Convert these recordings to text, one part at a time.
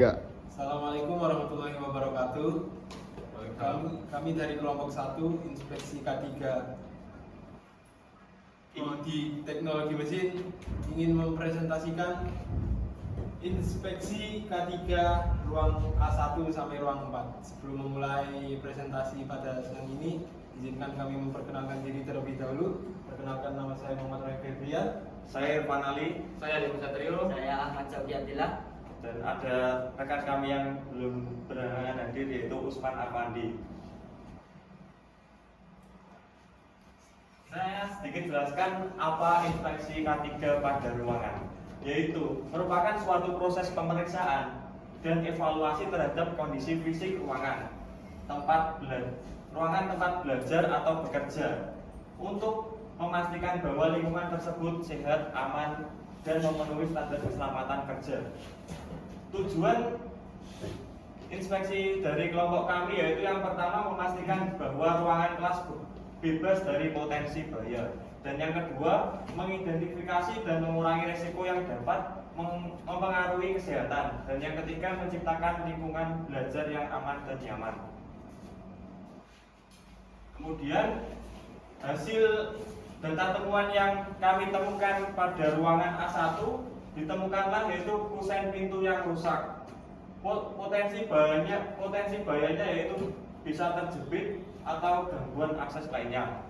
Ya. Assalamualaikum warahmatullahi wabarakatuh. Kami dari kelompok 1 Inspeksi K3 di Teknologi Mesin ingin mempresentasikan Inspeksi K3 ruang A1 sampai ruang 4. Sebelum memulai presentasi pada siang ini, izinkan kami memperkenalkan diri terlebih dahulu. Perkenalkan, nama saya Muhammad Roy Febrian. Saya Irfan Ali. Saya Dewi Satrio. Saya Ahmad Saudi Abdillah. Dan ada rekan kami yang belum berhalangan hadir, yaitu Usman Arfandi. Saya sedikit jelaskan apa inspeksi K3 pada ruangan, yaitu merupakan suatu proses pemeriksaan dan evaluasi terhadap kondisi fisik ruangan tempat belajar atau bekerja, untuk memastikan bahwa lingkungan tersebut sehat, aman, dan memenuhi standar keselamatan kerja. Tujuan inspeksi dari kelompok kami yaitu yang pertama memastikan bahwa ruangan kelas bebas dari potensi bahaya, dan yang kedua mengidentifikasi dan mengurangi risiko yang dapat mempengaruhi kesehatan, dan yang ketiga menciptakan lingkungan belajar yang aman dan nyaman. Kemudian hasil data temuan yang kami temukan pada ruangan A1 ditemukanlah yaitu kusen pintu yang rusak. Potensi bahayanya yaitu bisa terjepit atau gangguan akses lainnya.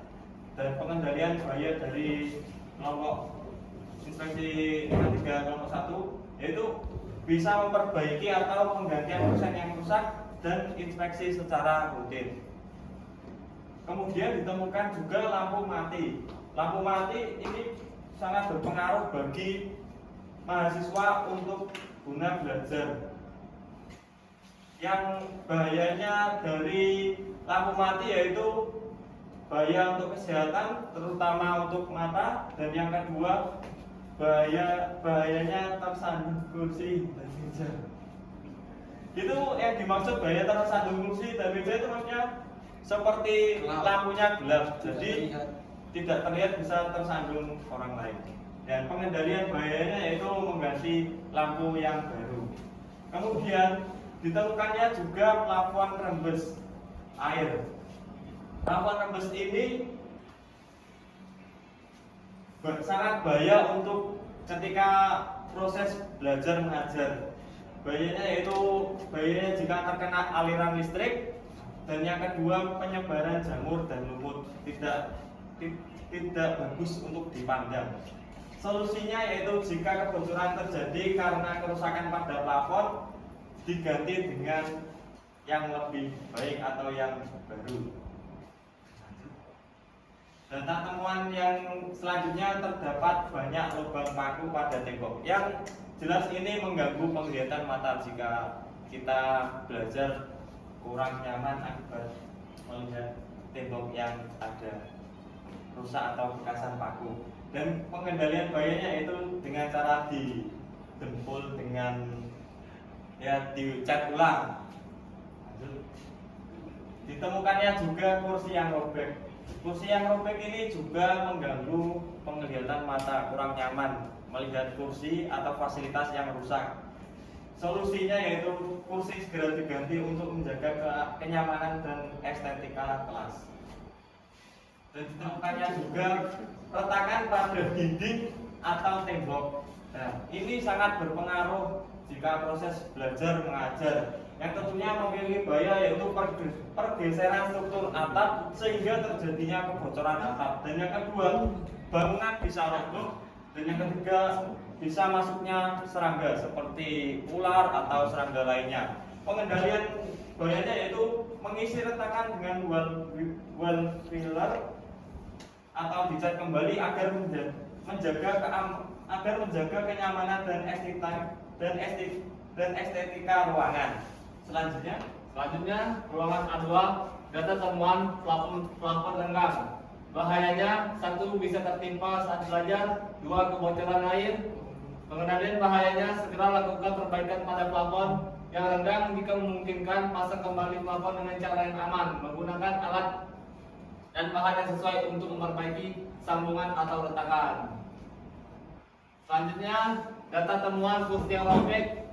Dan pengendalian bahaya dari kelompok inspeksi K3 kelompok 1 yaitu bisa memperbaiki atau penggantian kusen yang rusak dan inspeksi secara rutin. Kemudian ditemukan juga lampu mati. Lampu mati ini sangat berpengaruh bagi mahasiswa untuk guna belajar. Yang bahayanya dari lampu mati yaitu bahaya untuk kesehatan, terutama untuk mata, dan yang kedua bahayanya tersandung kursi dan meja. Itu yang dimaksud bahaya tersandung kursi dan meja itu maksudnya seperti lampunya gelap, jadi tidak terlihat bisa tersandung orang lain. Dan pengendalian bahayanya yaitu mengganti lampu yang baru. Kemudian ditemukannya juga plafon rembes air. Plafon rembes ini sangat bahaya untuk ketika proses belajar mengajar. Bahayanya jika terkena aliran listrik, dan yang kedua penyebaran jamur dan lumut tidak bagus untuk dipandang. Solusinya yaitu jika kebocoran terjadi karena kerusakan pada plafon, diganti dengan yang lebih baik atau yang baru. Data temuan yang selanjutnya terdapat banyak lubang paku pada tembok. Yang jelas ini mengganggu penglihatan mata jika kita belajar kurang nyaman akibat melihat tembok yang ada rusak atau bekasan paku. Dan pengendalian bahayanya itu dengan cara didempul dengan dicat ulang. Ditemukannya juga kursi yang robek. Kursi yang robek ini juga mengganggu penglihatan mata, kurang nyaman melihat kursi atau fasilitas yang rusak. Solusinya yaitu kursi segera diganti untuk menjaga kenyamanan dan estetika kelas. Dan ditemukannya juga retakan pada dinding atau tembok. Nah, ini sangat berpengaruh jika proses belajar mengajar, yang tentunya memiliki bahaya yaitu pergeseran struktur atap sehingga terjadinya kebocoran atap. Dan yang kedua, bangunan bisa roboh. Dan yang ketiga, bisa masuknya serangga seperti ular atau serangga lainnya. Pengendalian bahayanya yaitu mengisi retakan dengan wall filler atau dicat kembali agar menjaga kenyamanan dan estetika ruangan. Selanjutnya ruangan A2, data temuan plafon renggang. Bahayanya, 1. Bisa tertimpa saat belajar, 2. Kebocoran air. Pengendalian bahayanya, segera lakukan perbaikan pada plafon yang renggang. Jika memungkinkan, pasang kembali plafon dengan cara yang aman, menggunakan alat dan bahan yang sesuai untuk memperbaiki sambungan atau retakan. Selanjutnya, data temuan kursi yang robek.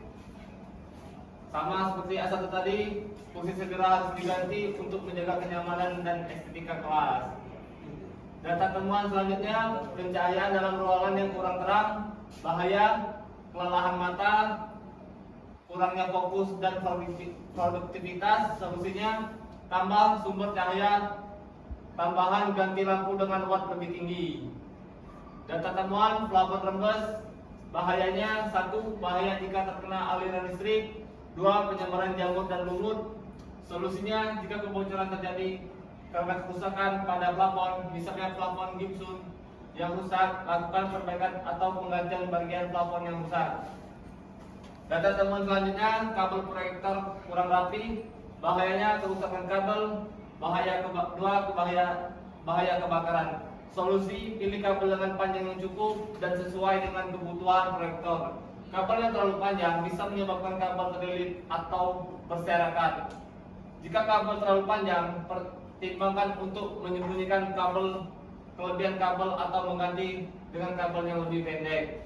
Sama seperti A1 tadi, kursi segera harus diganti untuk menjaga kenyamanan dan estetika kelas. Data temuan selanjutnya, pencahayaan dalam ruangan yang kurang terang, bahaya, kelelahan mata, kurangnya fokus dan produktivitas. Solusinya, tambah sumber cahaya tambahan, ganti lampu dengan watt lebih tinggi. Data temuan plafon rembes, bahayanya: 1. Bahaya jika terkena aliran listrik. 2. Penyebaran jamur dan lumut. Solusinya, jika kebocoran terjadi karena kerusakan pada plafon, misalnya plafon gipsum yang rusak, lakukan perbaikan atau penggantian bagian plafon yang rusak. Data temuan selanjutnya, kabel proyektor kurang rapi, bahayanya kerusakan kabel, bahaya kebakaran. Solusi, pilih kabel dengan panjang yang cukup dan sesuai dengan kebutuhan proyektor. Kabel yang terlalu panjang bisa menyebabkan kabel terlilit atau berserakan. Jika kabel terlalu panjang, pertimbangkan untuk menyembunyikan kelebihan kabel atau mengganti dengan kabel yang lebih pendek.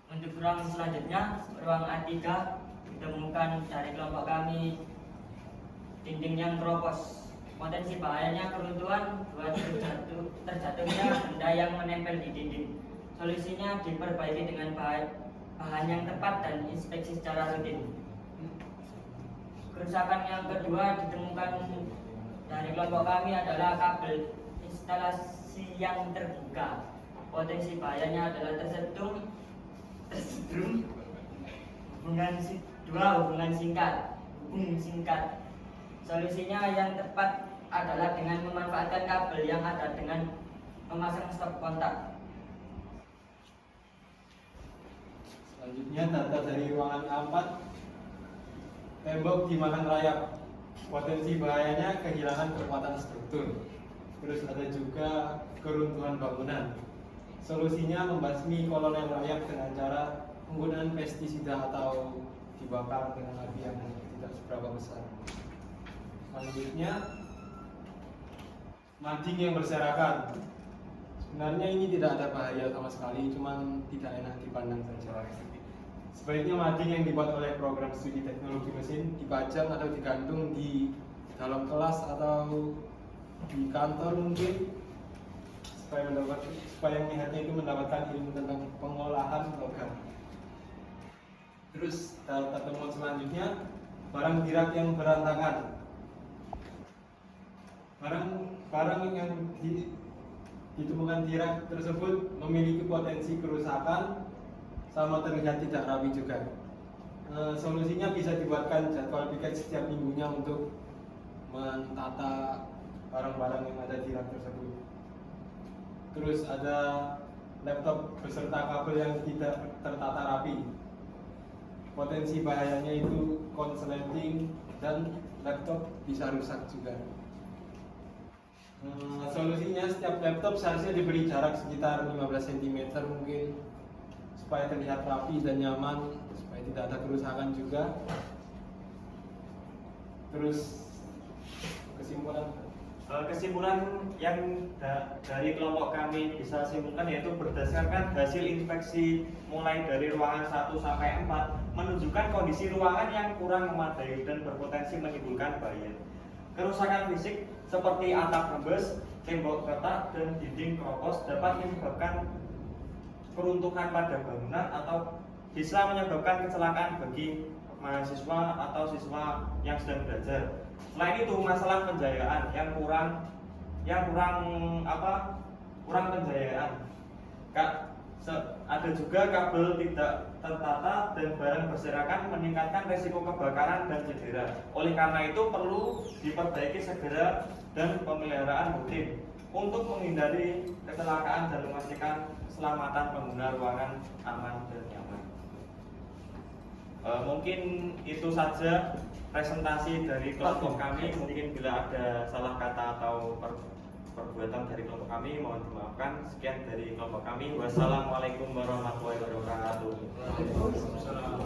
Untuk ruang selanjutnya, ruang A3 ditemukan dari kelompok kami dinding yang keropos. Potensi bahayanya keruntuhan, terjatuhnya benda yang menempel di dinding. Solusinya diperbaiki dengan bahan yang tepat dan inspeksi secara rutin. Kerusakan yang kedua ditemukan dari kelompok kami adalah kabel instalasi yang terbuka. Potensi bahayanya adalah tersetrum hubungan singkat. Solusinya yang tepat adalah dengan memanfaatkan kabel yang ada dengan memasang stop kontak. Selanjutnya data dari ruangan A4, tembok dimakan rayap. Potensi bahayanya kehilangan kekuatan struktur. Terus ada juga keruntuhan bangunan. Solusinya membasmi kolon yang rayap dengan cara penggunaan pestisida atau dibakar dengan api yang tidak seberapa besar. Selanjutnya, mading yang berserakan. Sebenarnya ini tidak ada bahaya sama sekali, cuman tidak enak dipandang saja. Sebaiknya mading yang dibuat oleh program studi teknologi mesin dipajang atau digantung di dalam kelas atau di kantor mungkin, supaya melihatnya itu mendapatkan ilmu tentang pengolahan logam. Terus data temuan selanjutnya, barang tirak yang berantakan. Barang yang ditemukan tirak tersebut memiliki potensi kerusakan sama terlihat tidak rapi juga. Solusinya bisa dibuatkan jadwal piket setiap minggunya untuk mentata barang-barang yang ada tirak tersebut. Terus ada laptop beserta kabel yang tidak tertata rapi. Potensi bahayanya itu konsleting dan laptop bisa rusak juga. Solusinya setiap laptop seharusnya diberi jarak sekitar 15 cm mungkin, supaya terlihat rapi dan nyaman, supaya tidak ada kerusakan juga. Terus kesimpulan yang dari kelompok kami bisa simpulkan yaitu berdasarkan hasil inspeksi mulai dari ruangan 1 sampai 4 menunjukkan kondisi ruangan yang kurang memadai dan berpotensi menimbulkan bahaya. Kerusakan fisik seperti atap rembes, tembok retak, dan dinding keropos dapat menyebabkan keruntuhan pada bangunan atau bisa menyebabkan kecelakaan bagi mahasiswa atau siswa yang sedang belajar. Selain itu, masalah penjayaan yang kurang penjayaan. Ada juga kabel tidak tertata dan barang berserakan meningkatkan resiko kebakaran dan cedera. Oleh karena itu perlu diperbaiki segera dan pemeliharaan rutin untuk menghindari kecelakaan dan memastikan keselamatan pengguna ruangan aman dan nyaman. Mungkin itu saja presentasi dari kelompok kami. Mungkin bila ada salah kata atau perbuatan dari kelompok kami mohon dimaafkan. Sekian dari kelompok kami. Wassalamualaikum warahmatullahi wabarakatuh. Waalaikumsalam.